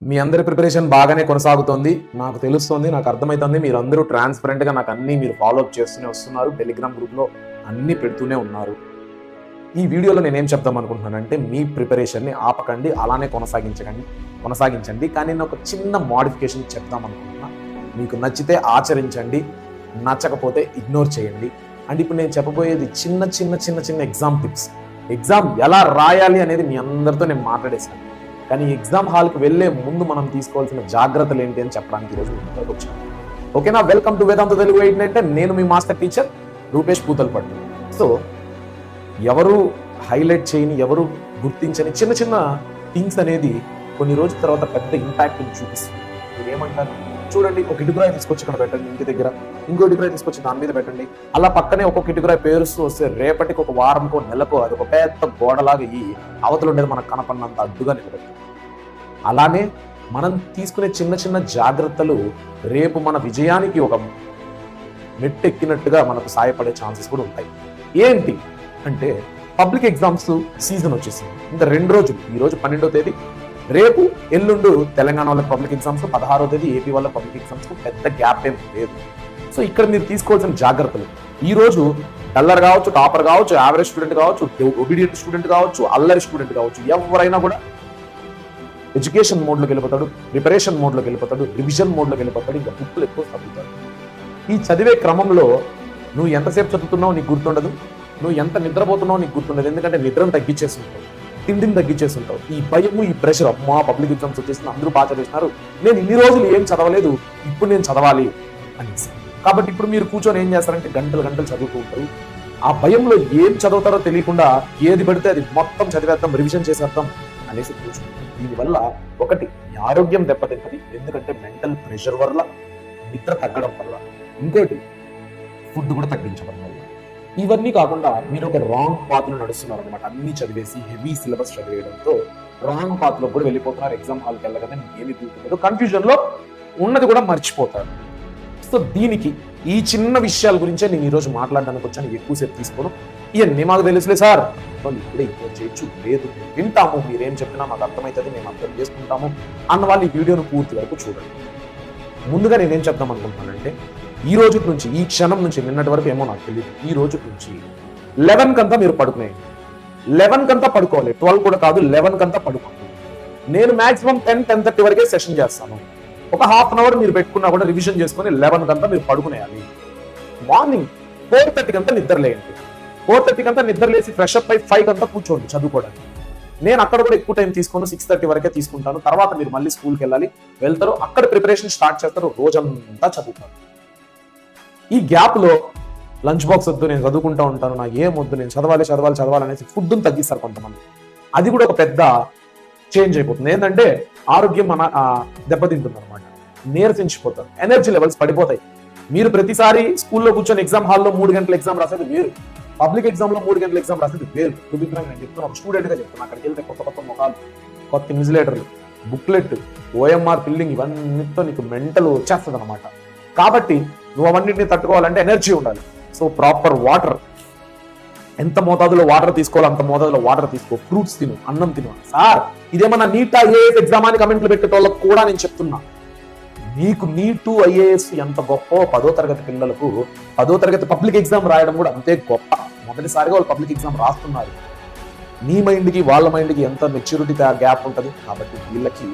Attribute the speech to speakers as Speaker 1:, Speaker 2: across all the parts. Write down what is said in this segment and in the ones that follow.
Speaker 1: మీ అందరి ప్రిపరేషన్ బాగానే కొనసాగుతోంది. నాకు తెలుస్తోంది, నాకు అర్థమైతుంది. మీరందరూ ట్రాన్స్పరెంట్‌గా నాకు అన్నీ మీరు ఫాలో అప్ చేస్తూనే వస్తున్నారు. టెలిగ్రామ్ గ్రూప్‌లో అన్నీ పెడుతూనే ఉన్నారు. ఈ వీడియోలో నేనేం చెప్దాం అనుకుంటున్నానంటే, మీ ప్రిపరేషన్‌ని ఆపకండి, అలానే కొనసాగించండి. కానీ నేను ఒక చిన్న మోడిఫికేషన్ చెప్దాం అనుకుంటున్నా. మీకు నచ్చితే ఆచరించండి, నచ్చకపోతే ఇగ్నోర్ చేయండి. అండ్ ఇప్పుడు నేను చెప్పబోయేది చిన్న ఎగ్జామ్ టిప్స్. ఎగ్జామ్ ఎలా రాయాలి అనేది మీ అందరితో నేను మాట్లాడేశాను. కానీ ఎగ్జామ్ హాల్కి వెళ్లే ముందు మనం తీసుకోవాల్సిన జాగ్రత్తలు ఏంటి అని చెప్పడానికి ఈరోజు ముందుకు వచ్చాను. ఓకేనా? వెల్కమ్ టు వేదాంత తెలుగు 8 నేను మీ master teacher Rupesh Puthalpattu. So ఎవరు హైలైట్ చేయని, ఎవరు గుర్తించని చిన్న థింగ్స్ అనేది కొన్ని రోజుల తర్వాత పెద్ద ఇంపాక్ట్ చూపిస్తుంది. మీరు ఏమంటారు? చూడండి, ఒక ఇటుకురాయి తీసుకొచ్చి ఇక్కడ పెట్టండి ఇంటి దగ్గర, ఇంకో ఇటుకురాయి తీసుకొచ్చి దాని మీద పెట్టండి. అలా పక్కనే ఒక్కొక్క ఇటుకురాయి పేరుస్తూ వస్తే రేపటికి ఒక వారంకో నెలకో అది ఒక పెద్ద గోడలాగా ఈ అవతల ఉండేది మనకు కనపడినంత అడ్డుగా నిలబెడుతుంది. అలానే మనం తీసుకునే చిన్న జాగ్రత్తలు రేపు మన విజయానికి ఒక మెట్టెక్కినట్టుగా మనకు సాయపడే ఛాన్సెస్ కూడా ఉంటాయి. ఏంటి అంటే, పబ్లిక్ ఎగ్జామ్స్ సీజన్ వచ్చేసింది. ఇంకా 2 రోజులు, ఈ రోజు 12వ తేదీ, రేపు ఎల్లుండు తెలంగాణ వాళ్ళకి పబ్లిక్ ఎగ్జామ్స్, 16వ తేదీ ఏపీ వాళ్ళ పబ్లిక్ ఎగ్జామ్స్. పెద్ద గ్యాప్ ఏం లేదు. సో ఇక్కడ మీరు తీసుకోవాల్సిన జాగ్రత్తలు, ఈ రోజు డల్లర్ కావచ్చు, టాపర్ కావచ్చు, యావరేజ్ స్టూడెంట్ కావచ్చు, ఒబీడియంట్ స్టూడెంట్ కావచ్చు, అల్లరి స్టూడెంట్ కావచ్చు, ఎవరైనా కూడా ఎడ్యుకేషన్ మోడ్లోకి వెళ్ళిపోతాడు, ప్రిపరేషన్ మోడ్లోకి వెళ్ళిపోతాడు, రివిజన్ మోడ్లోకి వెళ్ళిపోతాడు. ఇంకా బుక్లు ఎక్కువ చదువుతాడు. ఈ చదివే క్రమంలో నువ్వు ఎంతసేపు చదువుతున్నావు నీకు గుర్తుండదు, నువ్వు ఎంత నిద్రపోతున్నావు నీకు గుర్తుండదు. ఎందుకంటే నిద్రను తగ్గించేస్తుంటావు, తిండిని తగ్గించేస్తుంటావు. ఈ భయము, ఈ ప్రెషర్, అమ్మా పబ్లిక్ ఎగ్జామ్స్ వచ్చేసిన అందరూ బాగా చదివిస్తున్నారు, నేను ఇన్ని రోజులు ఏం చదవలేదు, ఇప్పుడు నేను చదవాలి అనేసి. కాబట్టి ఇప్పుడు మీరు కూర్చొని ఏం చేస్తారంటే గంటలు చదువుతూ ఉంటారు. ఆ భయంలో ఏం చదువుతారో తెలియకుండా ఏది పడితే అది మొత్తం చదివేద్దాం, రివిజన్ చేసేద్దాం అనేసి కూర్చుంటారు. దీనివల్ల ఒకటి, మీ ఆరోగ్యం దెబ్బతింటది, ఎందుకంటే మెంటల్ ప్రెషర్ వల్ల, నిద్ర తగ్గడం వల్ల. ఇంకోటి, ఫుడ్ కూడా తగ్గించడం వల్ల. ఇవన్నీ కాకుండా మీరు ఒక రాంగ్ పాత్ లో నడుస్తున్నారు అనమాట. అన్ని చదివేసి హెవీ సిలబస్ చదివేయడంతో రాంగ్ పాత్ లో కూడా వెళ్ళిపోతున్నారు. ఎగ్జామ్ హాల్కి వెళ్ళగానే ఏమి గుర్తులేదు, కన్ఫ్యూజన్ లో ఉన్నది కూడా మర్చిపోతారు. సో దీనికి ఈ చిన్న విషయాల గురించే నేను ఈరోజు మాట్లాడడానికి వచ్చాను. ఎక్కువసేపు తీసుకోను. ఇవన్నీ మాకు తెలుసులే సార్, ఇప్పుడే ఇంకో చేయొచ్చు, లేదు వింటాము, మీరేం చెప్పినా మాకు అర్థమవుతుంది, మేము అర్థం చేసుకుంటాము అన్న వాళ్ళు ఈ వీడియోను పూర్తి వరకు చూడండి. ముందుగా నేనేం చెప్దాం అనుకుంటున్నానంటే, ఈ రోజు నుంచి, ఈ క్షణం నుంచి, నిన్నటి వరకు ఏమో నాకు తెలియదు, ఈ రోజు నుంచి 11 కంతా మీరు పడుకునేయండి. 11 కంతా పడుకోవాలి, 12 కూడా కాదు, 11 కంతా పడుకోండి. నేను మాక్సిమం 10-10:30 వరకే సెషన్ చేస్తాను. ఒక హాఫ్ అన్ అవర్ మీరు పెట్టుకున్నా కూడా రివిజన్ చేసుకుని 11 కంతా మీరు పడుకునేయాలి. మార్నింగ్ 4:30 కంతా నిద్రలేయండి. 4:30 కంతా నిద్రలేసి ఫ్రెష్ అప్ అయి 5 కంతా కూర్చోండి చదువుకోవడానికి. నేను అక్కడ కూడా ఎక్కువ టైం తీసుకుని 6:30 వరకే తీసుకుంటాను. తర్వాత మీరు మళ్ళీ స్కూల్కి వెళ్ళాలి, వెళ్తారు, అక్కడ ప్రిపరేషన్ స్టార్ట్ చేస్తారు, రోజంతా చదువుతారు. ఈ గ్యాప్ లో లంచ్ బాక్స్ వద్దు, నేను చదువుకుంటా ఉంటాను, నాకు ఏం వద్దు, నేను చదవాలి అనేసి ఫుడ్ని తగ్గిస్తారు కొంతమంది. అది కూడా ఒక పెద్ద చేంజ్ అయిపోతుంది. ఏంటంటే ఆరోగ్యం మన దెబ్బతింటుంది అనమాట, నీరసించిపోతారు, ఎనర్జీ లెవెల్స్ పడిపోతాయి. మీరు ప్రతిసారి స్కూల్లో కూర్చొని ఎగ్జామ్ హాల్లో 3 గంటల ఎగ్జామ్ రాసేది వేరు, పబ్లిక్ ఎగ్జామ్ లో 3 గంటల ఎగ్జామ్ రాసేది వేరు. నేను చెప్తున్నా, ఒక స్టూడెంట్ గా చెప్తున్నా. అక్కడికి వెళ్తే కొత్త ముఖాలు, కొత్త ఇన్విజిలేటర్లు, బుక్లెట్, ఓఎంఆర్ ఫిల్లింగ్, ఇవన్నీతో నీకు మెంటల్ వచ్చేస్తుంది అనమాట. కాబట్టి నువ్వు అవన్నింటినీ తట్టుకోవాలంటే ఎనర్జీ ఉండాలి. సో ప్రాపర్ వాటర్, ఎంత మోతాదులో వాటర్ తీసుకోవాలో అంత మోతాదులో వాటర్ తీసుకో, ఫ్రూట్స్ తిను, అన్నం తిను. సార్ ఇదేమన్నా నీట్ ఐఏఎస్ ఎగ్జామ్ అని కమెంట్లు పెట్టేటోళ్ళకి కూడా నేను చెప్తున్నా, నీకు నీటు ఐఏఎస్ ఎంత గొప్ప, 10వ తరగతి పిల్లలకు 10వ తరగతి పబ్లిక్ ఎగ్జామ్ రాయడం కూడా అంతే గొప్ప. మొదటిసారిగా వాళ్ళు పబ్లిక్ ఎగ్జామ్ రాస్తున్నారు. నీ మైండ్కి వాళ్ళ మైండ్కి ఎంత మెచ్యూరిటీ గ్యాప్ ఉంటుంది. కాబట్టి వీళ్ళకి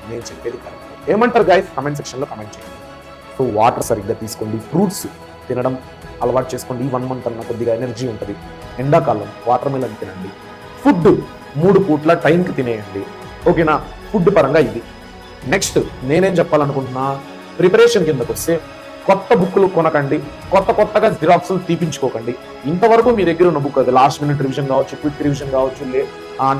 Speaker 1: నేను చెప్పేది కరెక్ట్. ఏమంటారు గైస్? కమెంట్ సెక్షన్లో కమెంట్ చేయండి. సో వాటర్ సరిగ్గా తీసుకోండి, ఫ్రూట్స్ తినడం అలవాటు చేసుకోండి. ఈ 1 మంత్ అన్న కొద్దిగా ఎనర్జీ ఉంటుంది. ఎండాకాలం వాటర్ మిలన్ తినండి. ఫుడ్ 3 పూట్ల టైంకి తినేయండి. ఓకేనా? ఫుడ్ పరంగా ఇది. నెక్స్ట్ నేనేం చెప్పాలనుకుంటున్నా, ప్రిపరేషన్ కిందకు వస్తే కొత్త బుక్లు కొనకండి, కొత్తగా జిరాక్స్లు తీపించుకోకండి. ఇంతవరకు మీ దగ్గర ఉన్న బుక్, అది లాస్ట్ మినిట్ రివిజన్ కావచ్చు, క్విక్ రివిజన్ కావచ్చు,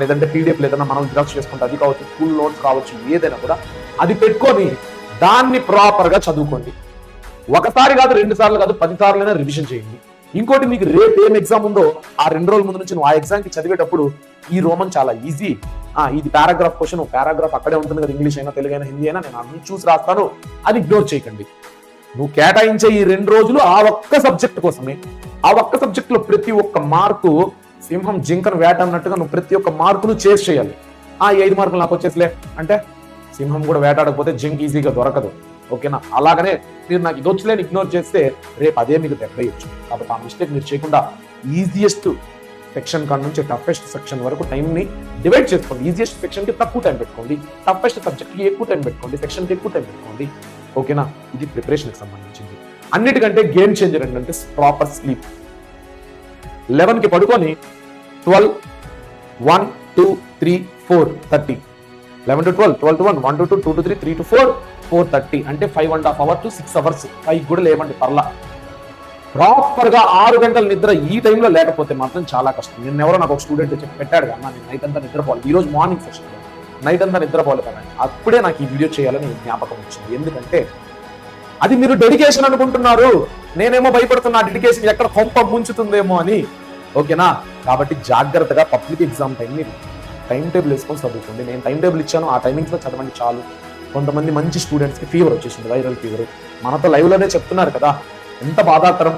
Speaker 1: లేదంటే పీడిఎఫ్ లేదన్నా మనం జిరాక్స్ చేసుకుంటే అది కావచ్చు, స్కూల్ నోట్స్ కావచ్చు, ఏదైనా కూడా అది పెట్టుకొని దాన్ని ప్రాపర్ గా చదువుకోండి. ఒకసారి కాదు, 2 సార్లు కాదు, 10 సార్లైనా రివిజన్ చేయండి. ఇంకోటి, మీకు రేపు ఏం ఎగ్జామ్ ఉందో ఆ 2 రోజుల ముందు నుంచి నువ్వు ఆ ఎగ్జామ్ కి చదివేటప్పుడు ఈ రోమన్ చాలా ఈజీ, ఇది పారాగ్రాఫ్ క్వశ్చన్, పారాగ్రాఫ్ అక్కడే ఉంటుంది కదా, ఇంగ్లీష్ అయినా తెలుగు అయినా హిందీ అయినా, నేను అన్ని చూసి రాస్తాను అది ఇగ్నోర్ చేయకండి. నువ్వు కేటాయించే ఈ 2 రోజులు ఆ ఒక్క సబ్జెక్ట్ కోసమే. ఆ ఒక్క సబ్జెక్ట్ లో ప్రతి ఒక్క మార్కు సింహం జింకను వేట అన్నట్టుగా నువ్వు ప్రతి ఒక్క మార్కును చేసి చేయాలి. ఈ 5 మార్కులు నాకు వచ్చేసిలే అంటే సింహం కూడా వేటాడకపోతే జింక్ ఈజీగా దొరకదు. ఓకేనా? అలాగనే మీరు నాకు ఇది వచ్చలేని ఇగ్నోర్ చేస్తే రేపు అదే మీకు దెబ్బేయచ్చు. కాబట్టి ఆ మిస్టేక్ మీరు చేయకుండా ఈజియెస్ట్ సెక్షన్ కాడ నుంచి టఫెస్ట్ సెక్షన్ వరకు టైంని డివైడ్ చేసుకోండి. ఈజియెస్ట్ సెక్షన్కి తక్కువ టైం పెట్టుకోండి, టఫెస్ట్ సబ్జెక్ట్కి ఎక్కువ టైం పెట్టుకోండి, సెక్షన్కి ఎక్కువ టైం పెట్టుకోండి. ఓకేనా? ఇది ప్రిపరేషన్కి సంబంధించింది. అన్నిటికంటే గేమ్ చేంజర్ ఏంటంటే ప్రాపర్ స్లీప్. 11కి పడుకొని 12, 1, 2, 3, 4, 30. 11 to 12, 12 to 1, 1 to 2, 2 to 3, 3 to 4, 4:30 అంటే 5.5 hours to 6 hours. 5 కూడా లేవండి పర్లా. ప్రాపర్ గా 6 గంటల నిద్ర ఈ టైంలో లేకపోతే మాత్రం చాలా కష్టం. నిన్నెవరో నాకు ఒక స్టూడెంట్ చెప్పి పెట్టాడు కదా, నేను నైట్ అంతా నిద్రపోవాలి, ఈ రోజు మార్నింగ్ సెషన్ నైట్ అంతా నిద్రపోవాలి కదా, అప్పుడే నాకు ఈ వీడియో చేయాలని జ్ఞాపకం వచ్చింది. ఎందుకంటే అది మీరు డెడికేషన్ అనుకుంటున్నారు, నేనేమో భయపడుతున్నా డెడికేషన్ ఎక్కడ కొంప ముంచుతుందేమో అని. ఓకేనా? కాబట్టి జాగ్రత్తగా పబ్లిక్ ఎగ్జామ్ టైంని టైం టేబుల్ వేసుకొని చదువుకోండి. నేను టైం టేబుల్ ఇచ్చాను, ఆ టైమింగ్స్లో చదవండి చాలు. కొంతమంది మంచి స్టూడెంట్స్కి ఫీవర్ వచ్చేసింది, వైరల్ ఫీవర్. మనతో లైవ్లోనే చెప్తున్నారు కదా, ఎంత బాధాకరం.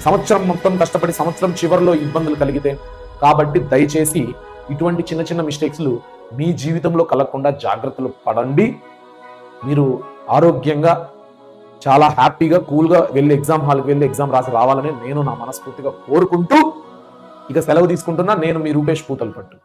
Speaker 1: సంవత్సరం మొత్తం కష్టపడి సంవత్సరం చివరిలో ఇబ్బందులు కలిగితే. కాబట్టి దయచేసి ఇటువంటి చిన్న చిన్న మిస్టేక్స్లు మీ జీవితంలో కలగకుండా జాగ్రత్తలు పడండి. మీరు ఆరోగ్యంగా చాలా హ్యాపీగా కూల్గా వెళ్ళి ఎగ్జామ్ హాల్కి వెళ్ళి ఎగ్జామ్ రాసి రావాలని నేను నా మనస్ఫూర్తిగా కోరుకుంటూ ఇక సెలవు తీసుకుంటున్నా. నేను మీ రూపేష్ పూతలపట్టు.